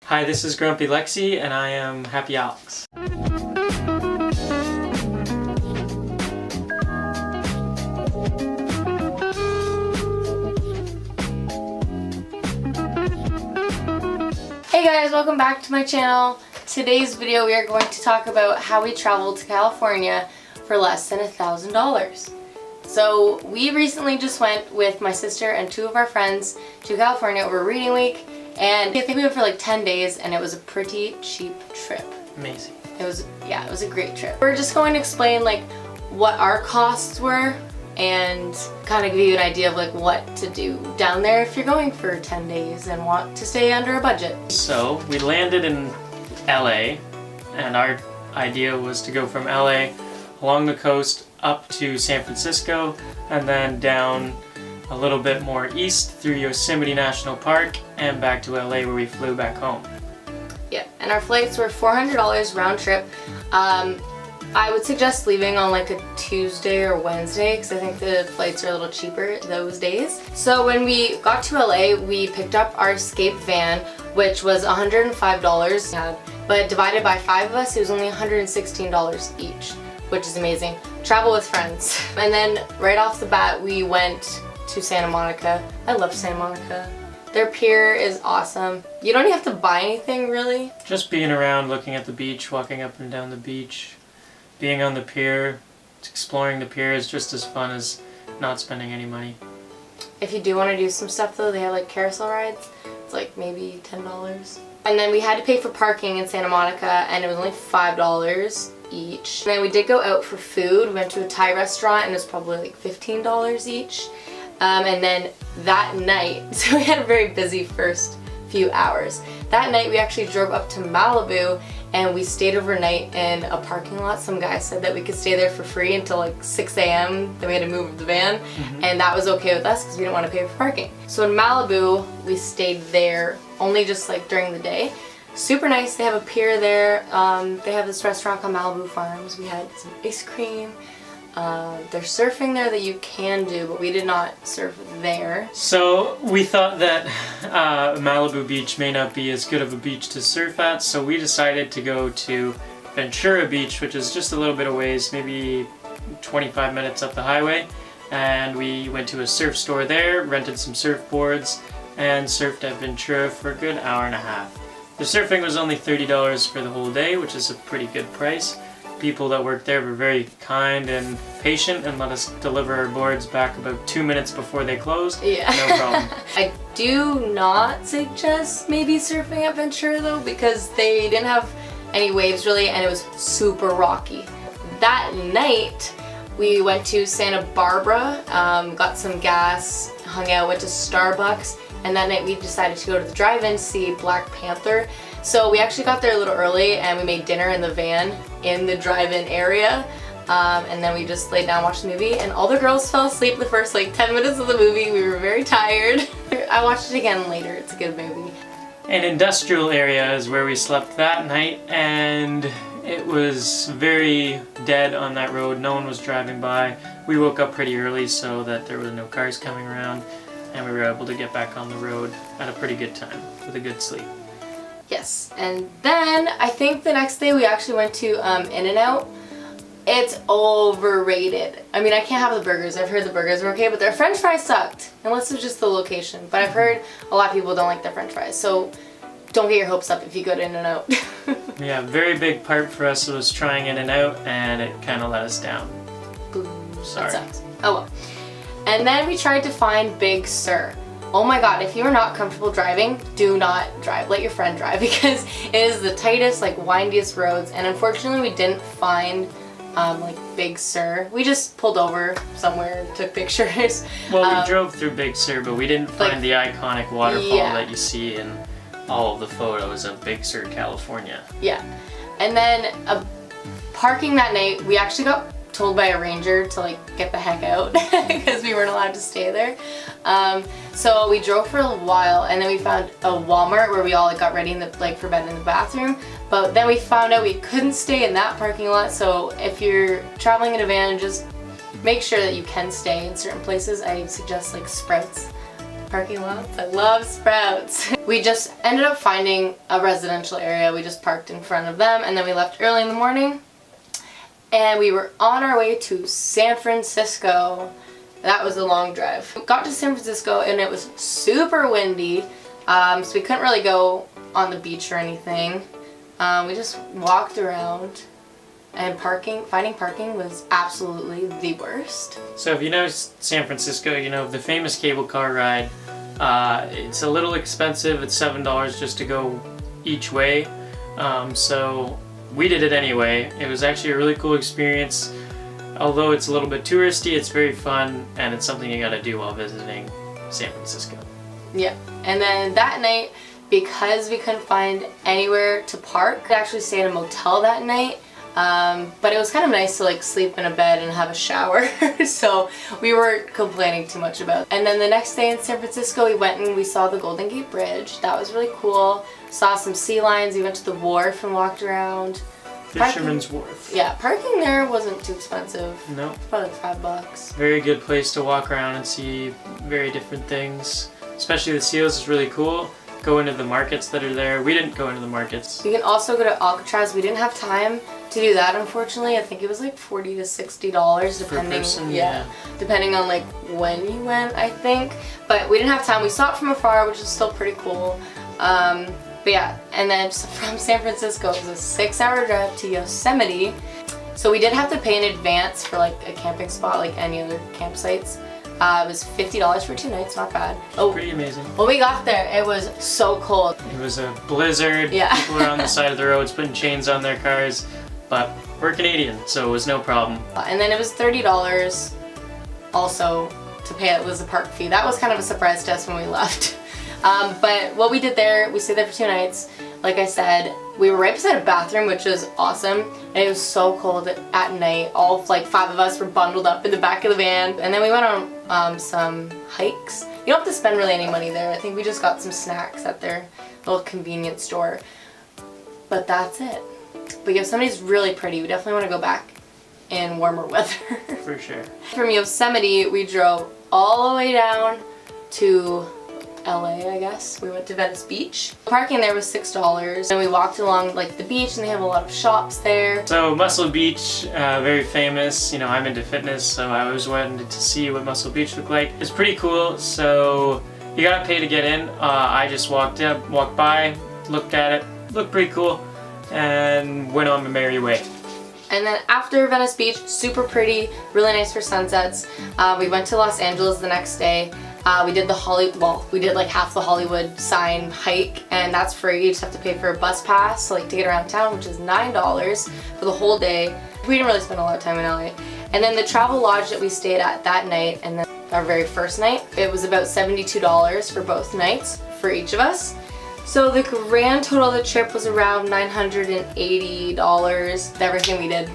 Hi, this is Grumpy Lexi, and I am Happy Alex. Hey guys, welcome back to my channel. Today's video we are going to talk about how we traveled to California for less than $1,000. So we recently just went with my sister and two of our friends to California over reading week, and I think we went for like 10 days and it was a pretty cheap trip. Amazing. It was a great trip. We're just going to explain like what our costs were and kind of give you an idea of like what to do down there if you're going for 10 days and want to stay under a budget. So we landed in LA, and our idea was to go from LA along the coast up to San Francisco and then down a little bit more east through Yosemite National Park and back to LA where we flew back home. Yeah, and our flights were $400 round trip. I would suggest leaving on like a Tuesday or Wednesday because I think the flights are a little cheaper those days. So when we got to LA, we picked up our Escape van, which was $105, but divided by 5 of us, it was only $116 each, which is amazing. Travel with friends. And then right off the bat, we went to Santa Monica. I love Santa Monica. Their pier is awesome. You don't even have to buy anything really. Just being around, looking at the beach, walking up and down the beach, being on the pier, exploring the pier is just as fun as not spending any money. If you do want to do some stuff though, they have like carousel rides. It's like maybe $10. And then we had to pay for parking in Santa Monica and it was only $5 each. And then we did go out for food. We went to a Thai restaurant and it was probably like $15 each. And then that night, so we had a very busy first few hours. That night we actually drove up to Malibu and we stayed overnight in a parking lot. Some guy said that we could stay there for free until like 6 a.m. Then we had to move the van, and that was okay with us because we didn't want to pay for parking. So in Malibu, we stayed there only just like during the day. Super nice. They have a pier there. They have this restaurant called Malibu Farms. We had some ice cream. There's surfing there that you can do, but we did not surf there. So we thought that Malibu Beach may not be as good of a beach to surf at, so we decided to go to Ventura Beach, which is just a little bit of ways, maybe 25 minutes up the highway. And we went to a surf store there, rented some surfboards, and surfed at Ventura for a good hour and a half. The surfing was only $30 for the whole day, which is a pretty good price. People that worked there were very kind and patient and let us deliver our boards back about 2 minutes before they closed. Yeah. No problem. I do not suggest maybe surfing at Ventura though, because they didn't have any waves really and it was super rocky. That night we went to Santa Barbara, got some gas, hung out, went to Starbucks, and that night we decided to go to the drive-in to see Black Panther. So we actually got there a little early and we made dinner in the van in the drive-in area, and then we just laid down and watched the movie, and all the girls fell asleep the first like 10 minutes of the movie. We were very tired. I watched it again later. It's a good movie. An industrial area is where we slept that night, and it was very dead on that road. No one was driving by. We woke up pretty early so that there were no cars coming around, and we were able to get back on the road at a pretty good time with a good sleep. Yes, and then I think the next day we actually went to InNOut. It's overrated. I mean, I can't have the burgers. I've heard the burgers were okay, but their french fries sucked. Unless it's just the location. But I've heard a lot of people don't like their french fries, so don't get your hopes up if you go to InNOut. Yeah, very big part for us was trying InNOut, and it kind of let us down. Boo. Sorry. That sucks. Oh well. And then we tried to find Big Sur. Oh my god, if you are not comfortable driving, do not drive. Let your friend drive because it is the tightest, like windiest roads, and unfortunately we didn't find like Big Sur. We just pulled over somewhere and took pictures. Well, we drove through Big Sur, but we didn't find the iconic waterfall that you see in all of the photos of Big Sur, California. Yeah. And then parking that night, we actually got told by a ranger to like get the heck out because we weren't allowed to stay there. So we drove for a while and then we found a Walmart where we all like got ready in the for bed in the bathroom. But then we found out we couldn't stay in that parking lot. So if you're traveling in a van, just make sure that you can stay in certain places. I suggest like Sprouts. Parking lots. I love Sprouts. We just ended up finding a residential area. We just parked in front of them and then we left early in the morning. And we were on our way to San Francisco. That was a long drive. We got to San Francisco and it was super windy. So we couldn't really go on the beach or anything. We just walked around. And finding parking was absolutely the worst. So if you know San Francisco, you know the famous cable car ride. It's a little expensive. It's $7 just to go each way. So we did it anyway. It was actually a really cool experience. Although it's a little bit touristy, it's very fun and it's something you gotta do while visiting San Francisco. Yeah, and then that night, because we couldn't find anywhere to park, we actually stayed in a motel that night. But it was kind of nice to like sleep in a bed and have a shower, so we weren't complaining too much about it. And then the next day in San Francisco we went and we saw the Golden Gate Bridge. That was really cool. Saw some sea lions, we went to the wharf and walked around. Fisherman's Wharf. Yeah, parking there wasn't too expensive. No. Probably like $5. Very good place to walk around and see very different things. Especially the seals is really cool. Go into the markets that are there. We didn't go into the markets. You can also go to Alcatraz. We didn't have time to do that, unfortunately. I think it was like $40 to $60 depending. Per person, yeah, depending on like when you went, I think. But we didn't have time. We saw it from afar, which is still pretty cool. But yeah, and then from San Francisco, it was a 6-hour drive to Yosemite. So we did have to pay in advance for like a camping spot, like any other campsites. It was $50 for 2 nights, not bad. Oh, pretty amazing. When we got there, it was so cold. It was a blizzard. Yeah. People were on the side of the roads putting chains on their cars, but we're Canadian, so it was no problem. And then it was $30 also to pay. It was a park fee. That was kind of a surprise to us when we left. But what we did there, we stayed there for 2 nights. Like I said, we were right beside a bathroom, which was awesome. And it was so cold at night. All like 5 of us were bundled up in the back of the van. And then we went on some hikes. You don't have to spend really any money there. I think we just got some snacks at their little convenience store. But that's it. But Yosemite's really pretty. We definitely want to go back in warmer weather. For sure. From Yosemite, we drove all the way down to LA, I guess. We went to Venice Beach. Parking there was $6 and we walked along like the beach and they have a lot of shops there. So Muscle Beach, very famous. You know, I'm into fitness, so I always wanted to see what Muscle Beach looked like. It's pretty cool, so you gotta pay to get in. I just walked by, looked at it, looked pretty cool, and went on my merry way. And then after Venice Beach, super pretty, really nice for sunsets. We went to Los Angeles the next day. We did we did like half the Hollywood sign hike, and that's free. You just have to pay for a bus pass, so like to get around town, which is $9 for the whole day. We didn't really spend a lot of time in LA. And then the travel lodge that we stayed at that night, and then our very first night, it was about $72 for both nights for each of us. So the grand total of the trip was around $980, everything we did.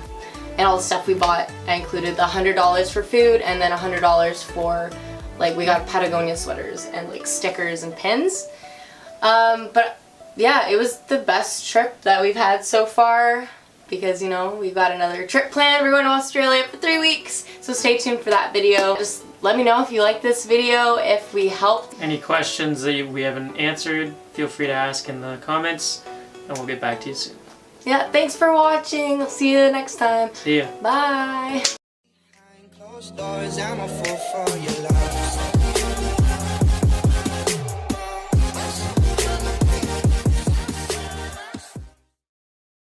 And all the stuff we bought. I included the $100 for food and then $100 for, like, we got Patagonia sweaters and like stickers and pins. But yeah, it was the best trip that we've had so far because, you know, we've got another trip planned. We're going to Australia for 3 weeks. So stay tuned for that video. Just let me know if you like this video, if we helped. Any questions that we haven't answered, feel free to ask in the comments and we'll get back to you soon. Yeah, thanks for watching. I'll see you next time. See ya. Bye. Closed doors, I'm a fool for your love.